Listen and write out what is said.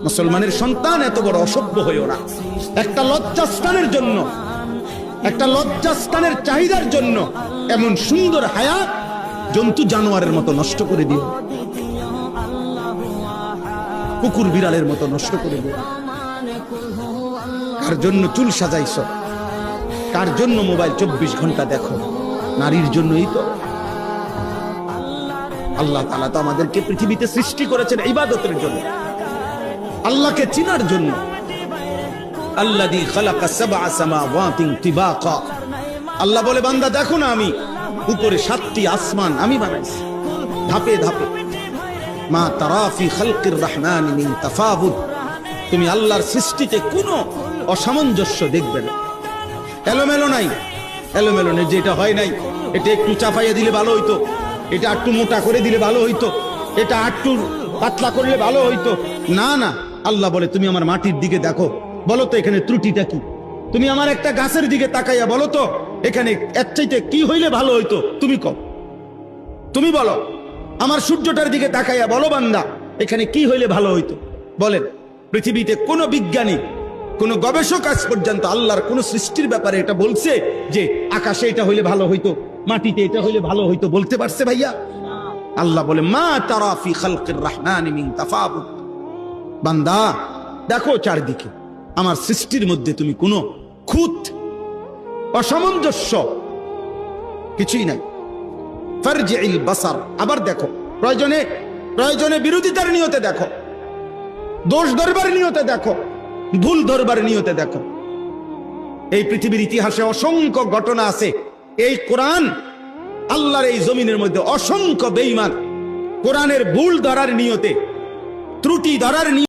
মুসলমানের সন্তান এত বড় অসভ্য হইও না। একটা লজ্জাস্থানের জন্য, একটা লজ্জাস্থানের চাহিদার জন্য এমন সুন্দর হায়াত জন্তু জানোয়ারের মতো নষ্ট করে দিও, কুকুর বিড়ালের মতো নষ্ট করে দিও। কার জন্য চুল সাজাইছ, কার জন্য মোবাইল 24 ঘন্টা দেখো? নারীর জন্যই তো। আল্লাহ তাআলা তো আমাদেরকে পৃথিবীতে সৃষ্টি করেছেন ইবাদতের জন্য, আল্লাহকে চিনার জন্য। আল্লাযী খালাকা সাবআ সামাওয়াতিন তিবাকা, আল্লাহ বলে বান্দা দেখো না, আমি উপরে 7টি আসমান আমি বানাইছি ধাপে ধাপে। মা তারা ফি খালকির রহমান মিন তাফাউত, তুমি আল্লাহর সৃষ্টিতে কোনো অসামঞ্জস্য দেখবে না। এলোমেলো নাই, এলোমেলো নেই, যেটা হয় নাই এটা একটু চাপাইয়া দিলে ভালো হইতো, এটা একটু মোটা করে দিলে ভালো হইতো, এটা একটু পাতলা করলে ভালো হইতো। না না, আল্লাহ বলে তুমি আমার মাটির দিকে দেখো, বলো তো এখানে ত্রুটিটা কি? তুমি আমার একটা গাছের দিকে তাকাইয়া বলো তো এখানে এর চাইতে কি হইলে ভালো হইতো? তুমি কও, তুমি বলো। আমার সূর্যটার দিকে তাকাইয়া বলো বান্দা এখানে কি হইলে ভালো হইতো? বলেন, পৃথিবীতে কোন বিজ্ঞানী, কোন গবেষক আজ পর্যন্ত আল্লাহর কোন সৃষ্টির ব্যাপারে এটা বলছে যে আকাশে এটা হইলে ভালো হইতো, মাটিতে এটা হইলে ভালো হইতো? বলতে পারছে ভাইয়া? আল্লাহ বলে মা তারা ফি খালকির রহমান মিন তাফাউত, বান্দা দেখো চারদিকে আমার সৃষ্টির মধ্যে তুমি কোনো খুঁত অসামঞ্জস্য কিছুই নাই। ফারজিল বাসার, আবার দেখো, প্রয়োজনে প্রয়োজনে বিরোধিতার নিয়তে দেখো, দোষ ধরবার নিয়তে দেখো, ভুল ধরবার নিয়তে দেখো। এই পৃথিবীর ইতিহাসে অসংখ্য ঘটনা আছে। এই কোরআন, আল্লাহর এই জমিনের মধ্যে অসংখ্য বেঈমান কোরআনের ভুল ধরার নিয়তে, ত্রুটি ধরার নিয়তে